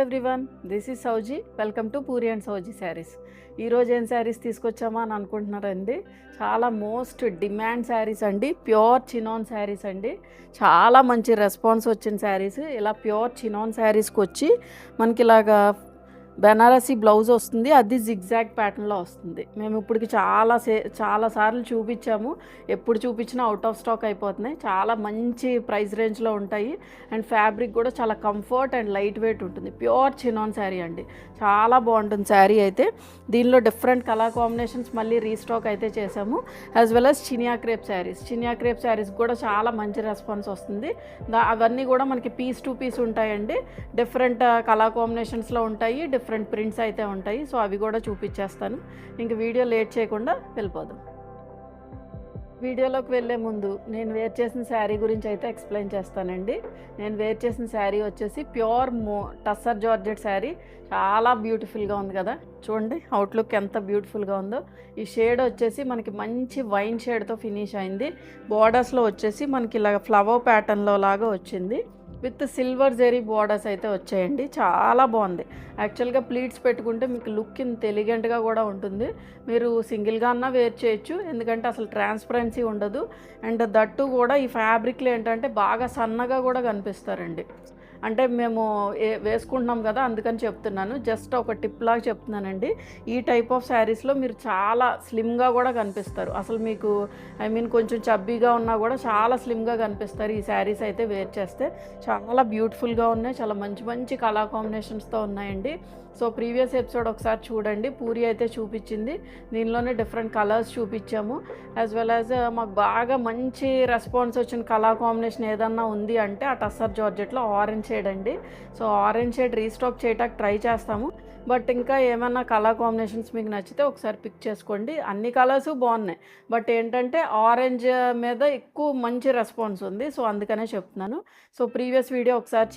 Everyone, this is Sowji. Welcome to Puri and Sowji saris. ఈరోజు ఏం శారీస్ తీసుకొచ్చామా అని అనుకుంటున్నారండి. చాలా మోస్ట్ డిమాండ్ శారీస్ అండి, ప్యూర్ చినాన్ శారీస్ అండి. చాలా మంచి రెస్పాన్స్ వచ్చిన శారీస్. ఇలా ప్యూర్ చినాన్ శారీస్కి వచ్చి మనకి ఇలాగా బెనారసీ బ్లౌజ్ వస్తుంది, అది జిగ్జాగ్ ప్యాటర్న్లో వస్తుంది. మేము ఇప్పటికి చాలా సార్లు చూపించాము, ఎప్పుడు చూపించినా అవుట్ ఆఫ్ స్టాక్ అయిపోతున్నాయి. చాలా మంచి ప్రైస్ రేంజ్లో ఉంటాయి అండ్ ఫ్యాబ్రిక్ కూడా చాలా కంఫర్ట్ అండ్ లైట్ వెయిట్ ఉంటుంది. ప్యూర్ చినాన్ శారీ అండి, చాలా బాగుంటుంది శారీ అయితే. దీనిలో డిఫరెంట్ కలర్ కాంబినేషన్స్ మళ్ళీ రీస్టాక్ అయితే చేసాము, as well as Chiniya crepe saris కూడా చాలా మంచి రెస్పాన్స్ వస్తుంది. అవన్నీ కూడా మనకి పీస్ టు పీస్ ఉంటాయండి, డిఫరెంట్ కలర్ కాంబినేషన్స్లో ఉంటాయి, డిఫరెంట్ ప్రింట్స్ అయితే ఉంటాయి. సో అవి కూడా చూపించేస్తాను. ఇంక వీడియో లేట్ చేయకుండా వెళ్ళిపోదాం. వీడియోలోకి వెళ్ళే ముందు నేను వేర్ చేసిన శారీ గురించి అయితే ఎక్స్ప్లెయిన్ చేస్తానండి. నేను వేర్ చేసిన శారీ వచ్చేసి ప్యూర్ టస్సర్ జార్జెట్ శారీ. చాలా బ్యూటిఫుల్గా ఉంది కదా, చూడండి అవుట్లుక్ ఎంత బ్యూటిఫుల్గా ఉందో. ఈ షేడ్ వచ్చేసి మనకి మంచి వైన్ షేడ్తో ఫినిష్ అయింది. బోర్డర్స్లో వచ్చేసి మనకి ఇలాగ ఫ్లవర్ ప్యాటర్న్లో లాగా వచ్చింది, విత్ సిల్వర్ జెరీ బోర్డర్స్ అయితే వచ్చాయండి. చాలా బాగుంది. యాక్చువల్గా ప్లీట్స్ పెట్టుకుంటే మీకు లుక్ ఇంత ఎలిగెంట్గా కూడా ఉంటుంది. మీరు సింగిల్గా అన్నా వేర్ చేయొచ్చు, ఎందుకంటే అసలు ట్రాన్స్పరెన్సీ ఉండదు. అండ్ దట్టు కూడా ఈ ఫ్యాబ్రిక్లు ఏంటంటే బాగా సన్నగా కూడా కనిపిస్తారండి. అంటే మేము వేసుకుంటున్నాం కదా, అందుకని చెప్తున్నాను. జస్ట్ ఒక టిప్ లాగా చెప్తున్నానండి. ఈ టైప్ ఆఫ్ శారీస్లో మీరు చాలా స్లిమ్గా కూడా కనిపిస్తారు. అసలు మీకు కొంచెం చబ్బీగా ఉన్నా కూడా చాలా స్లిమ్గా కనిపిస్తారు ఈ శారీస్ అయితే వేర్ చేస్తే. చాలా బ్యూటిఫుల్గా ఉన్నాయి, చాలా మంచి మంచి కలర్ కాంబినేషన్స్తో ఉన్నాయండి. సో ప్రీవియస్ ఎపిసోడ్ ఒకసారి చూడండి, పూరి అయితే చూపించింది. దీనిలోనే డిఫరెంట్ కలర్స్ చూపించాము, యాజ్ వెల్ యాజ్ మాకు బాగా మంచి రెస్పాన్స్ వచ్చిన కలర్ కాంబినేషన్ ఏదన్నా ఉంది అంటే ఆ టస్సర్ జార్జెట్లో ఆరెంజ్ షేడ్ అండి. సో ఆరెంజ్ షేడ్ రీస్టాక్ చేయడానికి ట్రై చేస్తాము. బట్ ఇంకా ఏమైనా కలర్ కాంబినేషన్స్ మీకు నచ్చితే ఒకసారి పిక్ చేసుకోండి. అన్ని కలర్స్ బాగున్నాయి, బట్ ఏంటంటే ఆరెంజ్ మీద ఎక్కువ మంచి రెస్పాన్స్ ఉంది. సో అందుకనే చెప్తున్నాను. సో ప్రీవియస్ వీడియో ఒకసారి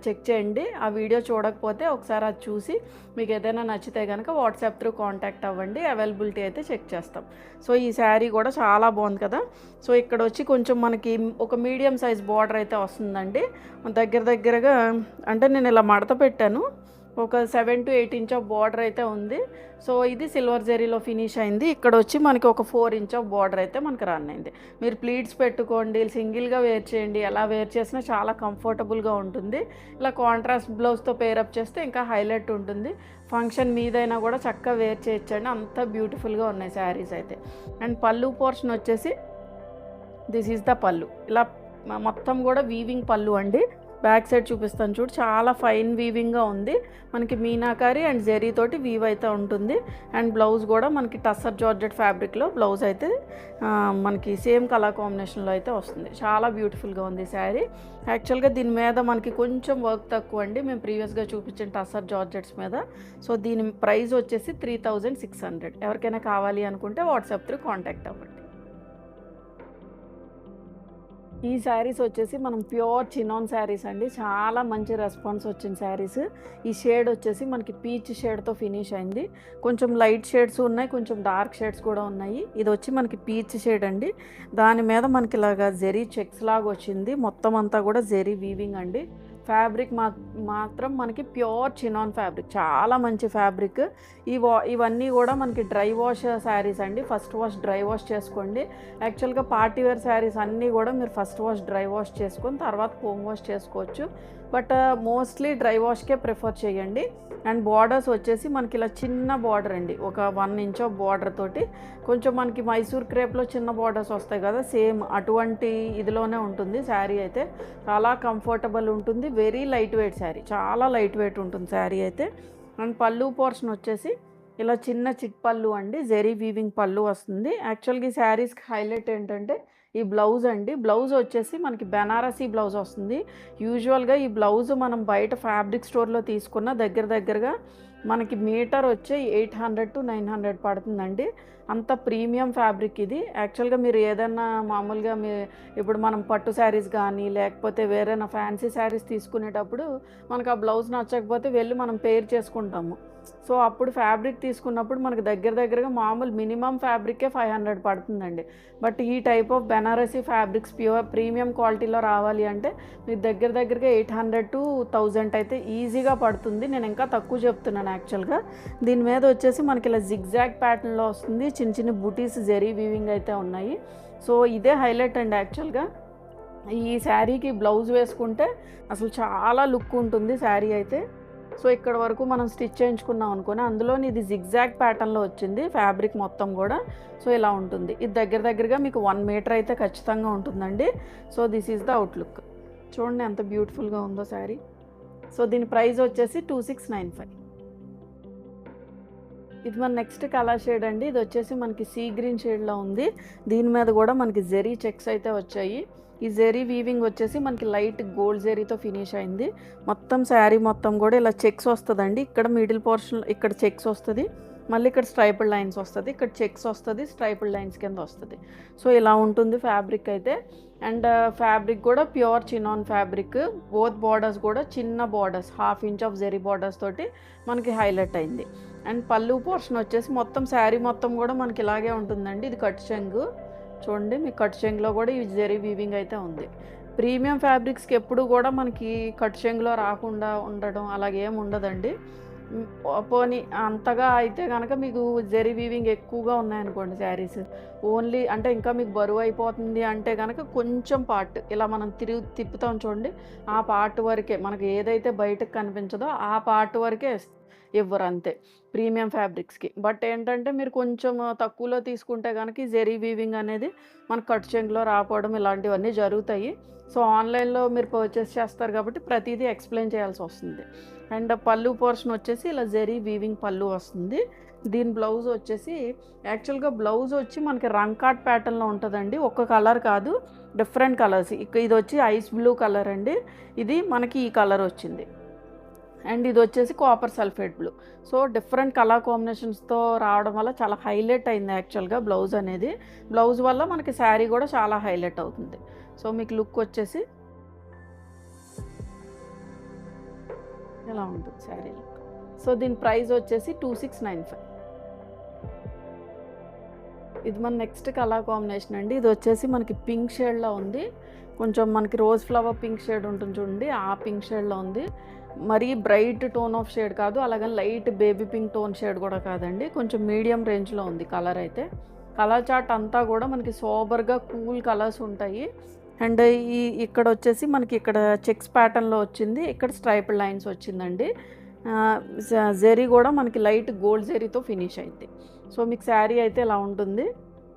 చెక్ చేయండి. ఆ వీడియో చూడకపోతే ఒకసారి అది చూసి మీకు ఏదైనా నచ్చితే కనుక వాట్సాప్ త్రూ కాంటాక్ట్ అవ్వండి, అవైలబిలిటీ అయితే చెక్ చేస్తాం. సో ఈ శారీ కూడా చాలా బాగుంది కదా. సో ఇక్కడ వచ్చి కొంచెం మనకి ఒక మీడియం సైజ్ బార్డర్ అయితే వస్తుందండి. దగ్గరగా అంటే నేను ఇలా మడత పెట్టాను, ఒక 7 to 8 ఇంచ్ ఆఫ్ బార్డర్ అయితే ఉంది. సో ఇది సిల్వర్ జెరీలో ఫినిష్ అయింది. ఇక్కడ వచ్చి మనకి ఒక 4 ఇంచ్ ఆఫ్ బార్డర్ అయితే మనకి రన్ అయింది. మీరు ప్లీట్స్ పెట్టుకోండి, సింగిల్గా వేర్ చేయండి, ఎలా వేర్ చేసినా చాలా కంఫర్టబుల్గా ఉంటుంది. ఇలా కాంట్రాస్ట్ బ్లౌజ్తో పేరప్ చేస్తే ఇంకా హైలైట్ ఉంటుంది. ఫంక్షన్ మీదైనా కూడా చక్కగా వేర్ చేయొచ్చండి, అంత బ్యూటిఫుల్గా ఉన్నాయి శారీస్ అయితే. అండ్ పళ్ళు పోర్షన్ వచ్చేసి దిస్ ఈజ్ ద పళ్ళు. ఇలా మొత్తం కూడా వీవింగ్ పళ్ళు అండి. బ్యాక్ సైడ్ చూపిస్తాను చూడు, చాలా ఫైన్ వీవింగ్గా ఉంది. మనకి మీనాకారి అండ్ జెరీ తోటి వీవ్ అయితే ఉంటుంది. అండ్ బ్లౌజ్ కూడా మనకి టస్సర్ జార్జెట్ ఫ్యాబ్రిక్లో బ్లౌజ్ అయితే మనకి సేమ్ కలర్ కాంబినేషన్లో అయితే వస్తుంది. చాలా బ్యూటిఫుల్గా ఉంది శారీ. యాక్చువల్గా దీని మీద మనకి కొంచెం వర్క్ తక్కువ అండి, మేము ప్రీవియస్గా చూపించిన టస్సర్ జార్జెట్స్ మీద. సో దీని ప్రైస్ వచ్చేసి 3600. ఎవరికైనా కావాలి అనుకుంటే వాట్సాప్ త్రూ కాంటాక్ట్ అవ్వండి. ఈ శారీస్ వచ్చేసి మనం ప్యూర్ చినాన్ శారీస్ అండి, చాలా మంచి రెస్పాన్స్ వచ్చిన శారీస్. ఈ షేడ్ వచ్చేసి మనకి పీచ్ షేడ్తో ఫినిష్ అయింది. కొంచెం లైట్ షేడ్స్ ఉన్నాయి, కొంచెం డార్క్ షేడ్స్ కూడా ఉన్నాయి. ఇది వచ్చి మనకి పీచ్ షేడ్ అండి. దాని మీద మనకి ఇలాగా జెరీ చెక్స్ లాగా వచ్చింది. మొత్తం అంతా కూడా జెరీ వీవింగ్ అండి. ఫ్యాబ్రిక్ మాత్రం మనకి ప్యూర్ చినాన్ ఫ్యాబ్రిక్, చాలా మంచి ఫ్యాబ్రిక్. ఇవన్నీ కూడా మనకి డ్రై వాష్ శారీస్ అండి. ఫస్ట్ వాష్ డ్రై వాష్ చేసుకోండి. యాక్చువల్గా పార్టీ వేర్ శారీస్ అన్నీ కూడా మీరు ఫస్ట్ వాష్ డ్రై వాష్ చేసుకొని తర్వాత హోమ్ వాష్ చేసుకోవచ్చు, బట్ మోస్ట్లీ డ్రై వాష్కే ప్రిఫర్ చేయండి. అండ్ బార్డర్స్ వచ్చేసి మనకి ఇలా చిన్న బార్డర్ అండి, ఒక 1 ఇంచ్ ఆఫ్ బార్డర్ తోటి. కొంచెం మనకి మైసూర్ క్రేప్లో చిన్న బార్డర్స్ వస్తాయి కదా, సేమ్ అటువంటి ఇదిలోనే ఉంటుంది శారీ అయితే. చాలా కంఫర్టబుల్ ఉంటుంది, వెరీ లైట్ వెయిట్ శారీ, చాలా లైట్ వెయిట్ ఉంటుంది శారీ అయితే. అండ్ పళ్ళు పోర్షన్ వచ్చేసి ఇలా చిన్న చిట్ పళ్ళు అండి, జెరీ వీవింగ్ పళ్ళు వస్తుంది. యాక్చువల్గా ఈ శారీస్కి హైలైట్ ఏంటంటే ఈ బ్లౌజ్ అండి. బ్లౌజ్ వచ్చేసి మనకి బెనారసీ బ్లౌజ్ వస్తుంది. యూజువల్గా ఈ బ్లౌజ్ మనం బయట ఫ్యాబ్రిక్ స్టోర్లో తీసుకున్న దగ్గరగా మనకి మీటర్ వచ్చి 800 to 900 పడుతుందండి. అంత ప్రీమియం ఫ్యాబ్రిక్ ఇది. యాక్చువల్గా మీరు ఏదైనా మామూలుగా ఇప్పుడు మనం పట్టు శారీస్ కానీ లేకపోతే వేరేనా ఫ్యాన్సీ శారీస్ తీసుకునేటప్పుడు మనకు ఆ బ్లౌజ్ నచ్చకపోతే వెళ్ళి మనం పేర్ చేసుకుంటాము. సో అప్పుడు ఫ్యాబ్రిక్ తీసుకున్నప్పుడు మనకు దగ్గరగా మామూలు మినిమం ఫ్యాబ్రికే 500 పడుతుందండి. బట్ ఈ type of Banarasi fabrics premium క్వాలిటీలో రావాలి అంటే మీకు దగ్గరగా 800 to 1000 అయితే ఈజీగా పడుతుంది. నేను ఇంకా తక్కువ చెప్తున్నాను యాక్చువల్గా. దీని మీద వచ్చేసి మనకి ఇలా జిగ్జాగ్ ప్యాటర్న్లో వస్తుంది, చిన్న బూటీస్ జెరీ వీవింగ్ అయితే ఉన్నాయి. సో ఇదే హైలైట్ అండి యాక్చువల్గా. ఈ శారీకి బ్లౌజ్ వేసుకుంటే అసలు చాలా లుక్ ఉంటుంది శారీ అయితే. సో ఇక్కడ వరకు మనం స్టిచ్ చేయించుకున్నాం అనుకుని, అందులోని ఇది జిగ్జాగ్ ప్యాటర్న్లో వచ్చింది ఫ్యాబ్రిక్ మొత్తం కూడా. సో ఇలా ఉంటుంది. ఇది దగ్గరగా మీకు 1 మీటర్ అయితే ఖచ్చితంగా ఉంటుందండి. So this is the outlook. చూడండి ఎంత బ్యూటిఫుల్గా ఉందో శారీ. సో దీని ప్రైస్ వచ్చేసి 2695. ఇది మన నెక్స్ట్ కలర్ షేడ్ అండి. ఇది వచ్చేసి మనకి సీ గ్రీన్ షేడ్లో ఉంది. దీని మీద కూడా మనకి జెరీ చెక్స్ అయితే వచ్చాయి. ఈ జెరీ వీవింగ్ వచ్చేసి మనకి లైట్ గోల్డ్ జెరీతో ఫినిష్ అయింది. మొత్తం శారీ మొత్తం కూడా ఇలా చెక్స్ వస్తుందండి. ఇక్కడ మిడిల్ పోర్షన్ ఇక్కడ చెక్స్ వస్తుంది, మళ్ళీ ఇక్కడ స్ట్రైపుల్ లైన్స్ వస్తుంది, ఇక్కడ చెక్స్ వస్తుంది, స్ట్రైపుల్ లైన్స్ కింద వస్తుంది. సో ఇలా ఉంటుంది ఫ్యాబ్రిక్ అయితే. అండ్ ఫ్యాబ్రిక్ కూడా pure chinon fabric. Both borders కూడా చిన్న borders, 1/2 inch of zari borders తోటి మనకి హైలైట్ అయింది. అండ్ పళ్ళు పోర్షన్ వచ్చేసి మొత్తం శారీ మొత్తం కూడా మనకి ఇలాగే ఉంటుందండి. ఇది కట్ చెంగు చూడండి, మీ కట్ చెంగులో కూడా ఈ జెరీ వీవింగ్ అయితే ఉంది. ప్రీమియం ఫ్యాబ్రిక్స్కి ఎప్పుడు కూడా మనకి కట్ చెంగులో రాకుండా ఉండడం అలాగేం ఉండదండి. పోనీ అంతగా అయితే కనుక మీకు జెరీ వీవింగ్ ఎక్కువగా ఉన్నాయనుకోండి శారీస్, ఓన్లీ అంటే ఇంకా మీకు బరువు అయిపోతుంది అంటే కనుక కొంచెం పార్ట్ ఇలా మనం తిప్పుతాం చూడండి, ఆ పార్ట్ వరకే మనకి ఏదైతే బయటకు కనిపించదో ఆ పార్ట్ వరకే ఇవ్వరు అంతే ప్రీమియం ఫ్యాబ్రిక్స్కి. బట్ ఏంటంటే మీరు కొంచెం తక్కువలో తీసుకుంటే కనుక ఈ జెరీ వీవింగ్ అనేది మనకు కట్ చెంగులో రాకపోవడం ఇలాంటివన్నీ జరుగుతాయి. సో ఆన్లైన్లో మీరు పర్చేస్ చేస్తారు కాబట్టి ప్రతిదీ ఎక్స్ప్లెయిన్ చేయాల్సి వస్తుంది. అండ్ పళ్ళు పోర్షన్ వచ్చేసి ఇలా జెరీ వీవింగ్ పళ్ళు వస్తుంది. దీని బ్లౌజ్ వచ్చేసి యాక్చువల్గా బ్లౌజ్ వచ్చి మనకి రంకాట్ ప్యాటర్న్లో ఉంటుందండి. ఒక కలర్ కాదు, డిఫరెంట్ కలర్స్. ఇది వచ్చి ఐస్ బ్లూ కలర్ అండి, ఇది మనకి ఈ కలర్ వచ్చింది. అండ్ ఇది వచ్చేసి copper sulphate blue. So different colour కాంబినేషన్స్తో రావడం వల్ల చాలా హైలైట్ అయింది యాక్చువల్గా బ్లౌజ్ అనేది. బ్లౌజ్ వల్ల మనకి శారీ కూడా చాలా హైలైట్ అవుతుంది. సో మీకు లుక్ వచ్చేసి ఎలా ఉంటుంది శారీ లుక్. సో దీని ప్రైస్ వచ్చేసి 2695. ఇది మన నెక్స్ట్ కలర్ కాంబినేషన్ అండి. ఇది వచ్చేసి మనకి పింక్ షేడ్లో ఉంది. కొంచెం మనకి రోజ్ ఫ్లవర్ పింక్ షేడ్ ఉంటుంది చూడండి, ఆ పింక్ షేడ్లో ఉంది. మరీ బ్రైట్ టోన్ ఆఫ్ షేడ్ కాదు, అలాగే light baby pink tone shade కూడా కాదండి, కొంచెం మీడియం రేంజ్లో ఉంది కలర్ అయితే. కలర్ చార్ట్ అంతా కూడా మనకి సోబర్గా కూల్ కలర్స్ ఉంటాయి. అండ్ ఇక్కడ వచ్చేసి మనకి ఇక్కడ చెక్స్ ప్యాటర్న్లో వచ్చింది, ఇక్కడ స్ట్రైపుల్ లైన్స్ వచ్చిందండి. జెరీ కూడా మనకి లైట్ గోల్డ్ జెరీతో ఫినిష్ అయింది. సో మీకు శారీ అయితే ఇలా ఉంటుంది.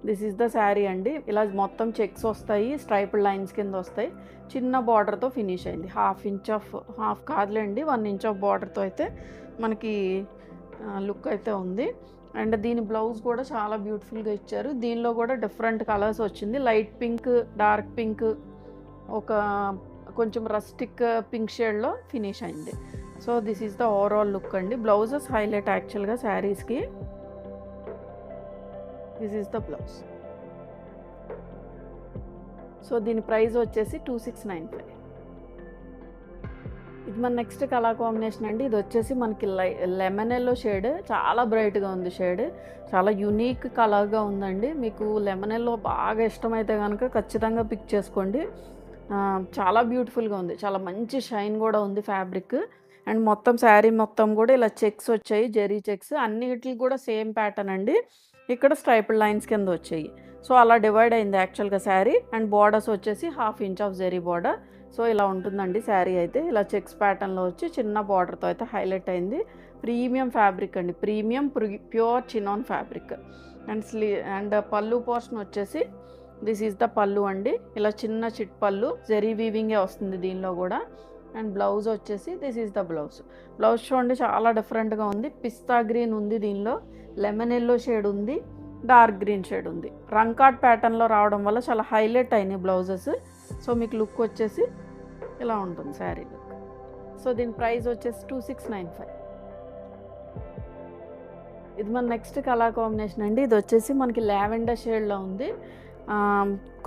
దిస్ ఈజ్ ద శారీ అండి. ఇలా మొత్తం చెక్స్ వస్తాయి, స్ట్రైపుల్ లైన్స్ కింద వస్తాయి, చిన్న బార్డర్తో ఫినిష్ అయింది. 1/2 ఇంచ్ ఆఫ్, హాఫ్ కాదులేండి 1 ఇంచ్ ఆఫ్ బార్డర్తో అయితే మనకి లుక్ అయితే ఉంది. అండ్ దీని బ్లౌజ్ కూడా చాలా బ్యూటిఫుల్గా ఇచ్చారు. దీనిలో కూడా డిఫరెంట్ కలర్స్ వచ్చింది, లైట్ పింక్, డార్క్ పింక్, ఒక కొంచెం రస్టిక్ పింక్ షేడ్లో ఫినిష్ అయింది. So this is the overall look అండి. బ్లౌజెస్ హైలైట్ యాక్చువల్గా శారీస్కి. This is the blouse. So దీని ప్రైస్ వచ్చేసి 2695. ఇది మన నెక్స్ట్ కలర్ కాంబినేషన్ అండి. ఇది వచ్చేసి మనకి లెమన్ ఎల్లో షేడ్, చాలా బ్రైట్గా ఉంది షేడ్, చాలా యూనిక్ కలర్గా ఉందండి. మీకు లెమన్ ఎల్లో బాగా ఇష్టమైతే కనుక ఖచ్చితంగా పిక్ చేసుకోండి. చాలా బ్యూటిఫుల్గా ఉంది, చాలా మంచి షైన్ కూడా ఉంది ఫ్యాబ్రిక్. అండ్ మొత్తం శారీ మొత్తం కూడా ఇలా చెక్స్ వచ్చాయి, జెరీ చెక్స్, అన్నిటికి కూడా సేమ్ ప్యాటర్న్ అండి. ఇక్కడ స్ట్రైపుల్ లైన్స్ కింద వచ్చాయి. సో అలా డివైడ్ అయింది యాక్చువల్గా శారీ. అండ్ బార్డర్స్ వచ్చేసి 1/2 inch of zari border. So ఇలా ఉంటుందండి శారీ అయితే. ఇలా చెక్స్ ప్యాటర్న్లో వచ్చి చిన్న బార్డర్తో అయితే హైలైట్ అయింది. ప్రీమియం ఫ్యాబ్రిక్ అండి, premium pure chinon fabric. And pallu portion వచ్చేసి దిస్ ఈజ్ ద పళ్ళు అండి. ఇలా చిన్న చిట్ పళ్ళు, జెరీ వీవింగే వస్తుంది దీనిలో కూడా. అండ్ బ్లౌజ్ వచ్చేసి this is the blouse. Blouse చూడండి చాలా డిఫరెంట్గా ఉంది. పిస్తా గ్రీన్ ఉంది దీనిలో, లెమన్ ఎల్లో షేడ్ ఉంది, డార్క్ గ్రీన్ షేడ్ ఉంది. రంకాట్ ప్యాటర్న్లో రావడం వల్ల చాలా హైలైట్ అయినాయి బ్లౌజెస్. సో మీకు లుక్ వచ్చేసి ఇలా ఉంటుంది శారీ లుక్. సో దీని ప్రైస్ వచ్చేసి 2695. ఇది మన నెక్స్ట్ కలర్ కాంబినేషన్ అండి. ఇది వచ్చేసి మనకి లావెండర్ షేడ్లో ఉంది,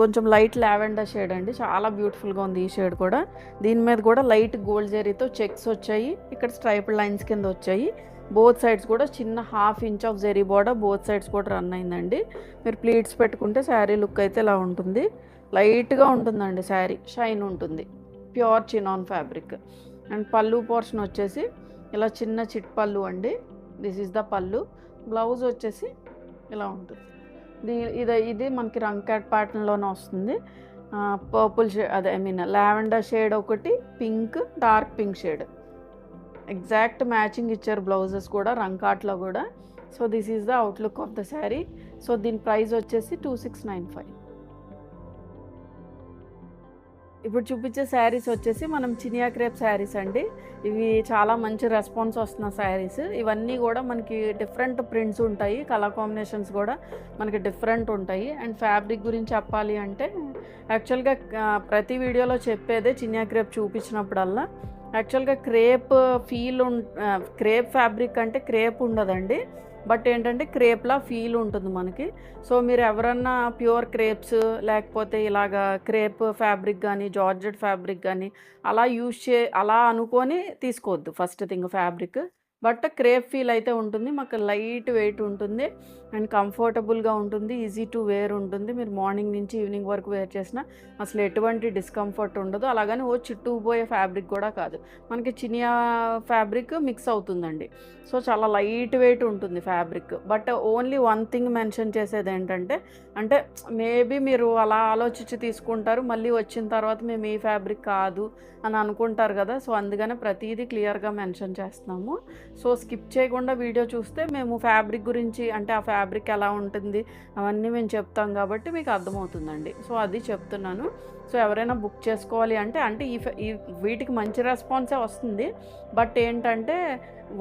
కొంచెం లైట్ లావెండర్ షేడ్ అండి. చాలా బ్యూటిఫుల్గా ఉంది ఈ షేడ్ కూడా. దీని మీద కూడా లైట్ గోల్డ్ జెరీతో చెక్స్ వచ్చాయి, ఇక్కడ స్ట్రైపుల్ లైన్స్ కింద వచ్చాయి. బోత్ సైడ్స్ కూడా చిన్న 1/2 inch of zari border both sides కూడా రన్ అయిందండి. మీరు ప్లీట్స్ పెట్టుకుంటే శారీ లుక్ అయితే ఇలా ఉంటుంది. లైట్గా ఉంటుందండి శారీ, షైన్ ఉంటుంది, pure chinon fabric. And pallu portion వచ్చేసి ఇలా చిన్న చిట్ పళ్ళు అండి. దిస్ ఈజ్ ద పళ్ళు. బ్లౌజ్ వచ్చేసి ఇలా ఉంటుంది. ఇది మనకి రంకాట్ ప్యాటర్న్లోనే వస్తుంది. పర్పుల్ షేడ్, అదే ఐ మీన్ లావెండర్ షేడ్ ఒకటి, pink, dark pink shade exact matching ఇచ్చారు బ్లౌజెస్ కూడా రంకాట్లో కూడా. So this is the outlook of the sari. So దీని ప్రైస్ వచ్చేసి 2695. ఇప్పుడు చూపించే శారీస్ వచ్చేసి మనం చినియా క్రేప్ శారీస్ అండి. ఇవి చాలా మంచి రెస్పాన్స్ వస్తున్న శారీస్. ఇవన్నీ కూడా మనకి డిఫరెంట్ ప్రింట్స్ ఉంటాయి, కలర్ కాంబినేషన్స్ కూడా మనకి డిఫరెంట్ ఉంటాయి. అండ్ ఫ్యాబ్రిక్ గురించి చెప్పాలి అంటే యాక్చువల్గా ప్రతి వీడియోలో చెప్పేదే చినియా క్రేప్ చూపించినప్పుడల్లా యాక్చువల్గా క్రేప్ క్రేప్ ఫ్యాబ్రిక్ అంటే క్రేప్ ఉండదండి, బట్ ఏంటంటే క్రేప్లా ఫీల్ ఉంటుంది మనకి. సో మీరు ఎవరన్నా ప్యూర్ క్రేప్స్ లేకపోతే ఇలాగా క్రేప్ ఫ్యాబ్రిక్ కానీ జార్జెట్ ఫ్యాబ్రిక్ కానీ అలా అనుకొని తీసుకోవద్దు first thing fabric. But crepe feel అయితే ఉంటుంది, మాకు లైట్ వెయిట్ ఉంటుంది అండ్ కంఫర్టబుల్గా ఉంటుంది, ఈజీ టు వేర్ ఉంటుంది. మీరు మార్నింగ్ నుంచి ఈవినింగ్ వరకు వేర్ చేసినా అసలు ఎటువంటి డిస్కంఫర్ట్ ఉండదు. అలాగని చిట్టుకుపోయే ఫ్యాబ్రిక్ కూడా కాదు, మనకి చినియా ఫ్యాబ్రిక్ మిక్స్ అవుతుందండి. సో చాలా లైట్ వెయిట్ ఉంటుంది fabric. But only one thing mention చేసేది ఏంటంటే, అంటే మేబీ మీరు అలా ఆలోచించి తీసుకుంటారు, మళ్ళీ వచ్చిన తర్వాత మేము ఈ ఫ్యాబ్రిక్ కాదు అని అనుకుంటారు కదా. సో అందుకనే ప్రతిదీ క్లియర్గా మెన్షన్ చేస్తున్నాము. సో స్కిప్ చేయకుండా వీడియో చూస్తే మేము ఫ్యాబ్రిక్ గురించి, అంటే ఆ ఫ్యాబ్రిక్ ఎలా ఉంటుంది అవన్నీ మేము చెప్తాం కాబట్టి మీకు అర్థమవుతుందండి. సో అది చెప్తున్నాను. సో ఎవరైనా బుక్ చేసుకోవాలి అంటే ఈ వీటికి మంచి రెస్పాన్సే వస్తుంది. బట్ ఏంటంటే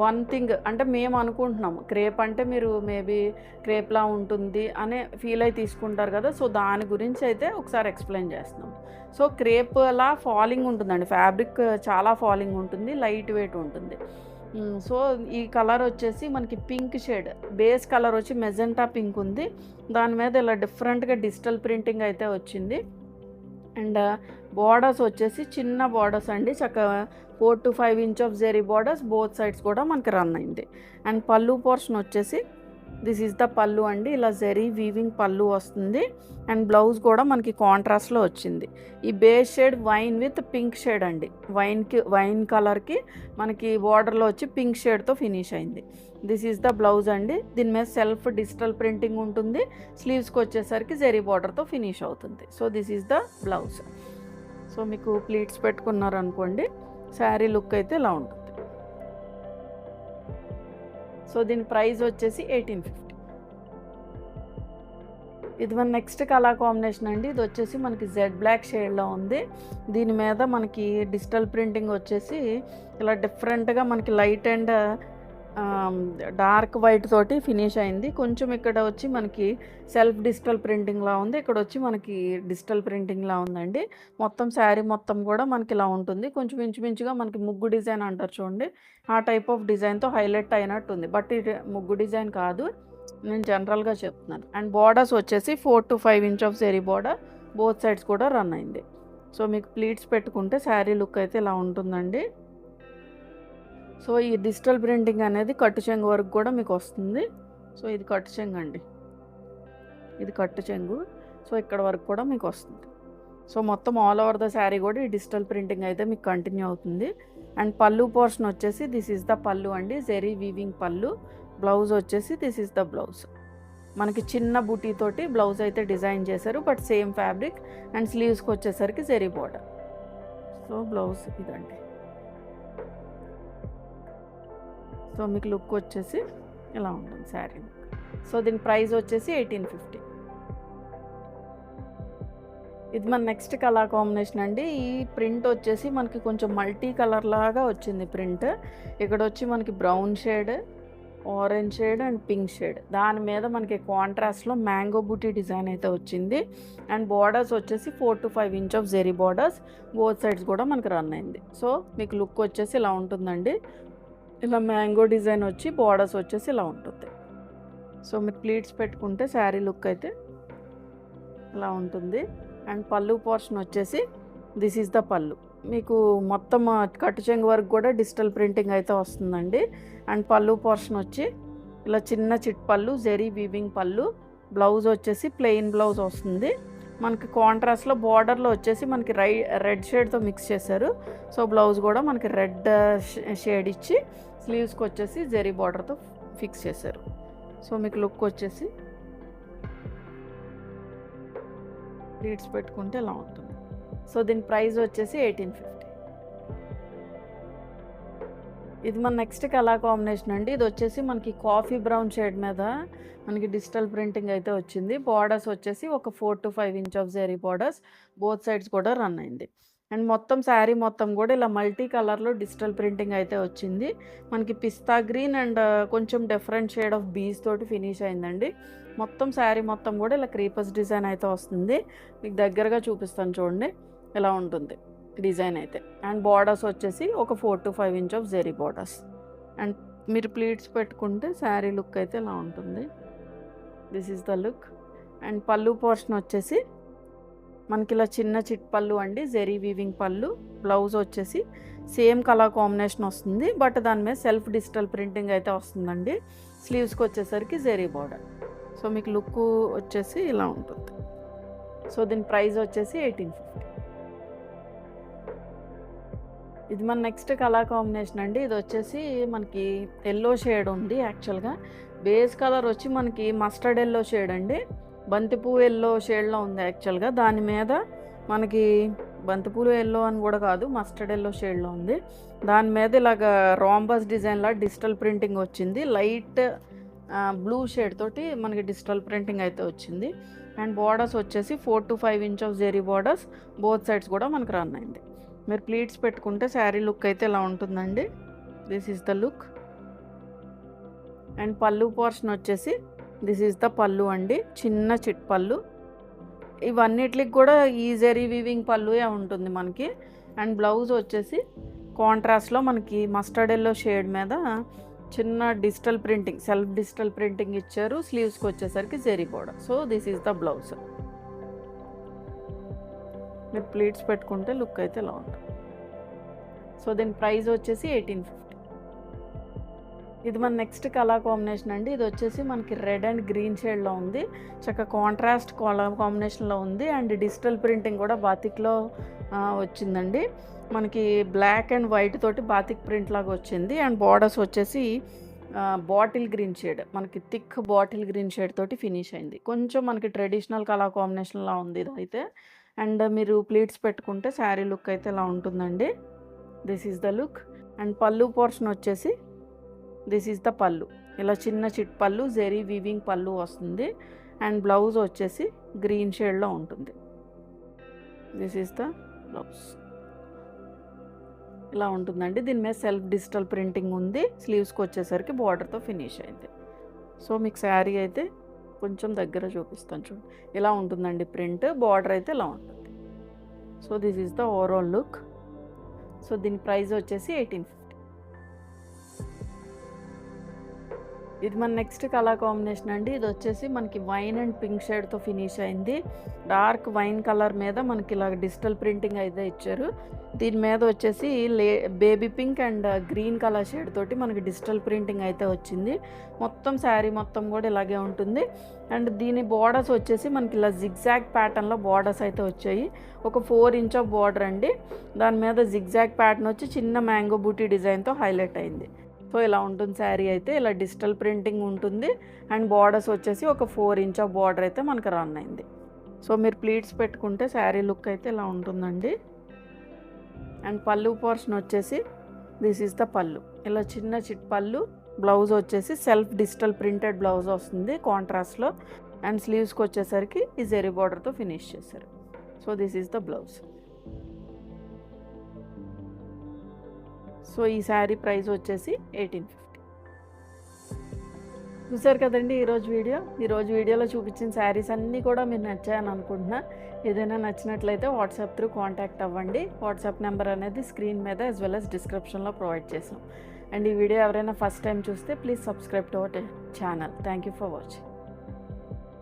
వన్ థింగ్, అంటే మేము అనుకుంటున్నాము క్రేప్ అంటే మీరు మేబీ క్రేప్లా ఉంటుంది అనే ఫీల్ అయి తీసుకుంటారు కదా. సో దాని గురించి అయితే ఒకసారి ఎక్స్ప్లెయిన్ చేస్తున్నాం. సో క్రేప్లా ఫాలింగ్ ఉంటుందండి, ఫ్యాబ్రిక్ చాలా ఫాలింగ్ ఉంటుంది, లైట్ వెయిట్ ఉంటుంది. సో ఈ కలర్ వచ్చేసి మనకి పింక్ షేడ్, బేస్ కలర్ వచ్చి మెజెంటా పింక్ ఉంది, దాని మీద ఇలా డిఫరెంట్గా డిజిటల్ ప్రింటింగ్ అయితే వచ్చింది. అండ్ బార్డర్స్ వచ్చేసి చిన్న బార్డర్స్ అండి, చక్కగా 4 to 5 inch of zari borders both sides కూడా మనకి రన్ అయింది. అండ్ పళ్ళు పోర్షన్ వచ్చేసి దిస్ ఈజ్ ద పళ్ళు అండి, ఇలా జెరీ వీవింగ్ పళ్ళు వస్తుంది. అండ్ బ్లౌజ్ కూడా మనకి కాంట్రాస్ట్లో వచ్చింది. ఈ base shade wine with pink shade అండి, వైన్ కలర్కి మనకి బార్డర్లో వచ్చి పింక్ షేడ్తో ఫినిష్ అయింది. దిస్ ఈజ్ ద బ్లౌజ్ అండి. దీని మీద సెల్ఫ్ డిజిటల్ ప్రింటింగ్ ఉంటుంది, స్లీవ్స్కి వచ్చేసరికి జెరీ బార్డర్తో ఫినిష్ అవుతుంది. So this is the blouse. So మీకు ప్లీట్స్ పెట్టుకున్నారనుకోండి శారీ లుక్ అయితే ఇలా ఉంటుంది. సో దీని ప్రైస్ వచ్చేసి 1850. ఇది మన నెక్స్ట్ కలర్ కాంబినేషన్ అండి. ఇది వచ్చేసి మనకి జెడ్ బ్లాక్ షేడ్లో ఉంది. దీని మీద మనకి డిజిటల్ ప్రింటింగ్ వచ్చేసి ఇలా డిఫరెంట్గా మనకి లైట్ అండ్ డార్క్ వైట్ తోటి ఫినిష్ అయింది. కొంచెం ఇక్కడ వచ్చి మనకి సెల్ఫ్ డిజిటల్ ప్రింటింగ్లా ఉంది, ఇక్కడ వచ్చి మనకి డిజిటల్ ప్రింటింగ్లా ఉందండి. మొత్తం శారీ మొత్తం కూడా మనకి ఇలా ఉంటుంది. కొంచెం ఇంచుమించుగా మనకి ముగ్గు డిజైన్ అంటారు చూడండి, ఆ టైప్ ఆఫ్ డిజైన్తో హైలైట్ అయినట్టు ఉంది. బట్ ఇది ముగ్గు డిజైన్ కాదు, నేను జనరల్గా చెప్తున్నాను. అండ్ బార్డర్స్ వచ్చేసి 4 to 5 inch of zari border both sides కూడా రన్ అయింది. సో మీకు ప్లీట్స్ పెట్టుకుంటే శారీ లుక్ అయితే ఇలా ఉంటుందండి. సో ఈ డిజిటల్ ప్రింటింగ్ అనేది కట్టు చెంగు వరకు కూడా మీకు వస్తుంది. సో ఇది కట్టు చెంగు అండి, ఇది కట్టు చెంగు. సో ఇక్కడ వరకు కూడా మీకు వస్తుంది. సో మొత్తం ఆల్ ఓవర్ ద శారీ కూడా ఈ డిజిటల్ ప్రింటింగ్ అయితే మీకు కంటిన్యూ అవుతుంది. అండ్ పళ్ళు పోర్షన్ వచ్చేసి దిస్ ఈజ్ ద పళ్ళు అండి, జెరీ వీవింగ్ పళ్ళు. బ్లౌజ్ వచ్చేసి దిస్ ఈజ్ ద బ్లౌజ్. మనకి చిన్న బూటీ తోటి బ్లౌజ్ అయితే డిజైన్ చేశారు, బట్ సేమ్ ఫ్యాబ్రిక్. అండ్ స్లీవ్స్కి వచ్చేసరికి జెరీ బార్డర్. సో బ్లౌజ్ ఇదండి. సో మీకు లుక్ వచ్చేసి ఇలా ఉంటుంది శారీ లుక్. సో దీని ప్రైస్ వచ్చేసి 1850. ఇది మన నెక్స్ట్ కలర్ కాంబినేషన్ అండి. ఈ ప్రింట్ వచ్చేసి మనకి కొంచెం మల్టీ కలర్ లాగా వచ్చింది ప్రింట్. ఇక్కడ వచ్చి మనకి brown shade, orange shade and pink shade, దాని మీద మనకి కాంట్రాస్ట్లో మ్యాంగో బూటీ డిజైన్ అయితే వచ్చింది. అండ్ బార్డర్స్ వచ్చేసి 4 to 5 inch of zari borders both sides కూడా మనకి రన్ అయింది. సో మీకు లుక్ వచ్చేసి ఇలా ఉంటుందండి, ఇలా మ్యాంగో డిజైన్ వచ్చి బార్డర్స్ వచ్చేసి ఇలా ఉంటుంది. సో మీరు ప్లీట్స్ పెట్టుకుంటే శారీ లుక్ అయితే ఇలా ఉంటుంది. అండ్ పళ్ళు పోర్షన్ వచ్చేసి దిస్ ఈజ్ ద పళ్ళు, మీకు మొత్తం కట్టు చెంగు వరకు కూడా డిజిటల్ ప్రింటింగ్ అయితే వస్తుందండి. అండ్ పళ్ళు పోర్షన్ వచ్చి ఇలా చిన్న చిట్ పళ్ళు, జెరీ వీవింగ్ పళ్ళు. బ్లౌజ్ వచ్చేసి ప్లెయిన్ బ్లౌజ్ వస్తుంది. మనకి కాంట్రాస్ట్లో బార్డర్లో వచ్చేసి మనకి రెడ్ షేడ్తో మిక్స్ చేశారు. సో బ్లౌజ్ కూడా మనకి రెడ్ షేడ్ ఇచ్చి స్లీవ్స్కి వచ్చేసి జెరీ బార్డర్తో ఫిక్స్ చేశారు. సో మీకు లుక్ వచ్చేసి ప్లీట్స్ పెట్టుకుంటే ఇలా ఉంటుంది. సో దీని ప్రైస్ వచ్చేసి 1850. ఇది మన నెక్స్ట్ కలర్ కాంబినేషన్ అండి. ఇది వచ్చేసి మనకి కాఫీ బ్రౌన్ షేడ్ మీద మనకి డిజిటల్ ప్రింటింగ్ అయితే వచ్చింది. బార్డర్స్ వచ్చేసి ఒక 4 to 5 inch of zari borders both sides కూడా రన్ అయింది. అండ్ మొత్తం శారీ మొత్తం కూడా ఇలా మల్టీ కలర్లో డిజిటల్ ప్రింటింగ్ అయితే వచ్చింది. మనకి పిస్తా గ్రీన్ అండ్ కొంచెం డిఫరెంట్ షేడ్ ఆఫ్ బీస్ తోటి ఫినిష్ అయిందండి. మొత్తం శారీ మొత్తం కూడా ఇలా క్రీపర్స్ డిజైన్ అయితే వస్తుంది. మీకు దగ్గరగా చూపిస్తాను చూడండి, ఇలా ఉంటుంది డిజైన్ అయితే. అండ్ బార్డర్స్ వచ్చేసి ఒక 4 to 5 inch of zari borders. And మీరు ప్లీట్స్ పెట్టుకుంటే శారీ లుక్ అయితే ఇలా ఉంటుంది. This is the look. And pallu portion వచ్చేసి మనకి ఇలా చిన్న చిట్ పళ్ళు అండి, జెరీ వీవింగ్ పళ్ళు. బ్లౌజ్ వచ్చేసి సేమ్ కలర్ కాంబినేషన్ వస్తుంది, బట్ దాని మీద సెల్ఫ్ డిజిటల్ ప్రింటింగ్ అయితే వస్తుందండి. స్లీవ్స్కి వచ్చేసరికి జెరీ బార్డర్. సో మీకు లుక్ వచ్చేసి ఇలా ఉంటుంది. సో దీని ప్రైస్ వచ్చేసి 1850. ఇది మన నెక్స్ట్ కలర్ కాంబినేషన్ అండి. ఇది వచ్చేసి మనకి ఎల్లో షేడ్ ఉంది. యాక్చువల్గా బేస్ కలర్ వచ్చి మనకి మస్టర్డ్ ఎల్లో షేడ్ అండి. బంతిపూలు ఎల్లో షేడ్లో ఉంది యాక్చువల్గా. దాని మీద మనకి బంతిపూలు ఎల్లో అని కూడా కాదు, మస్టర్డ్ ఎల్లో షేడ్లో ఉంది. దాని మీద ఇలాగ రాంబస్ డిజైన్లా డిజిటల్ ప్రింటింగ్ వచ్చింది. లైట్ బ్లూ షేడ్ తోటి మనకి డిజిటల్ ప్రింటింగ్ అయితే వచ్చింది. అండ్ బార్డర్స్ వచ్చేసి 4 to 5 inch of zari borders both sides కూడా మనకు రన్ అయింది. మీరు ప్లీట్స్ పెట్టుకుంటే శారీ లుక్ అయితే ఇలా ఉంటుందండి. This is the look. And pallu portion వచ్చేసి దిస్ ఈజ్ ద పళ్ళు అండి, చిన్న చిట్ పళ్ళు. ఇవన్నిటికి కూడా ఈ జెరీ వీవింగ్ పళ్ళుయే ఉంటుంది మనకి. అండ్ బ్లౌజ్ వచ్చేసి కాంట్రాస్ట్లో మనకి మస్టర్డ్ ఎల్లో షేడ్ మీద చిన్న digital printing, self digital printing ఇచ్చారు. స్లీవ్స్కి వచ్చేసరికి zari border. So this is the blouse. మీరు ప్లీట్స్ పెట్టుకుంటే లుక్ అయితే ఇలా ఉంటుంది. సో దీని ప్రైస్ వచ్చేసి 1850. ఇది మన నెక్స్ట్ కలర్ కాంబినేషన్ అండి. ఇది వచ్చేసి మనకి రెడ్ అండ్ గ్రీన్ షేడ్లో ఉంది. చక్కగా కాంట్రాస్ట్ కలర్ కాంబినేషన్లో ఉంది. అండ్ డిజిటల్ ప్రింటింగ్ కూడా బాతిక్లో వచ్చిందండి. మనకి బ్లాక్ అండ్ వైట్ తోటి బాతిక్ ప్రింట్ లాగా వచ్చింది. అండ్ బార్డర్స్ వచ్చేసి బాటిల్ గ్రీన్ షేడ్, మనకి థిక్ బాటిల్ గ్రీన్ షేడ్ తోటి ఫినిష్ అయింది. కొంచెం మనకి ట్రెడిషనల్ కలర్ కాంబినేషన్లో ఉంది ఇది అయితే. అండ్ మీరు ప్లీట్స్ పెట్టుకుంటే శారీ లుక్ అయితే ఇలా ఉంటుందండి. This is the look. And pallu portion వచ్చేసి దిస్ ఈజ్ ద పళ్ళు, ఇలా చిన్న చిట్ పళ్ళు, జెరీ వీవింగ్ పళ్ళు వస్తుంది. అండ్ బ్లౌజ్ వచ్చేసి గ్రీన్ షేడ్లో ఉంటుంది. This is the blouse. ఇలా ఉంటుందండి. దీని మీద సెల్ఫ్ డిజిటల్ ప్రింటింగ్ ఉంది. స్లీవ్స్కి వచ్చేసరికి బార్డర్తో ఫినిష్ అయింది. సో మీకు శారీ అయితే కొంచెం దగ్గర చూపిస్తాను చూడండి, ఇలా ఉంటుందండి ప్రింట్. బార్డర్ అయితే ఇలా ఉంటుంది. So this is the overall look. So దీని ప్రైస్ వచ్చేసి 1850. ఇది మన నెక్స్ట్ కలర్ కాంబినేషన్ అండి. ఇది వచ్చేసి మనకి వైన్ అండ్ పింక్ షేడ్తో ఫినిష్ అయింది. డార్క్ వైన్ కలర్ మీద మనకి ఇలా డిజిటల్ ప్రింటింగ్ అయితే ఇచ్చారు. దీని మీద వచ్చేసి baby pink and green colour shade తోటి మనకి డిజిటల్ ప్రింటింగ్ అయితే వచ్చింది. మొత్తం శారీ మొత్తం కూడా ఇలాగే ఉంటుంది. అండ్ దీని బార్డర్స్ వచ్చేసి మనకి ఇలా జిగ్జాగ్ ప్యాటర్న్లో బార్డర్స్ అయితే వచ్చాయి. ఒక 4 ఇంచ్ ఆఫ్ బార్డర్ అండి. దాని మీద జిగ్జాగ్ ప్యాటర్న్ వచ్చి చిన్న మ్యాంగో బూటీ డిజైన్తో హైలైట్ అయింది. సో ఇలా ఉంటుంది శారీ అయితే. ఇలా డిజిటల్ ప్రింటింగ్ ఉంటుంది. అండ్ బార్డర్స్ వచ్చేసి ఒక 4 ఇంచ్ ఆఫ్ బార్డర్ అయితే మనకు రన్ అయింది. సో మీరు ప్లీట్స్ పెట్టుకుంటే శారీ లుక్ అయితే ఇలా ఉంటుందండి. అండ్ పళ్ళు పోర్షన్ వచ్చేసి దిస్ ఈజ్ ద పళ్ళు, ఇలా చిన్న చిట్ పళ్ళు. బ్లౌజ్ వచ్చేసి సెల్ఫ్ డిజిటల్ ప్రింటెడ్ బ్లౌజ్ వస్తుంది కాంట్రాస్ట్లో. అండ్ స్లీవ్స్కి వచ్చేసరికి ఈ జెరీ బార్డర్తో ఫినిష్ చేశారు. So this is the blouse. So ఈ శారీ ప్రైస్ వచ్చేసి 1850. చూసారు కదండి ఈరోజు వీడియోలో చూపించిన శారీస్ అన్నీ కూడా మీరు నచ్చాయని అనుకుంటున్నా. ఏదైనా నచ్చినట్లయితే వాట్సాప్ త్రూ కాంటాక్ట్ అవ్వండి. వాట్సాప్ నెంబర్ అనేది స్క్రీన్ మీద యాజ్ వెల్ as డిస్క్రిప్షన్లో ప్రొవైడ్ చేసాం. అండ్ ఈ వీడియో ఎవరైనా ఫస్ట్ టైం చూస్తే please subscribe to our channel. Thank you for watching.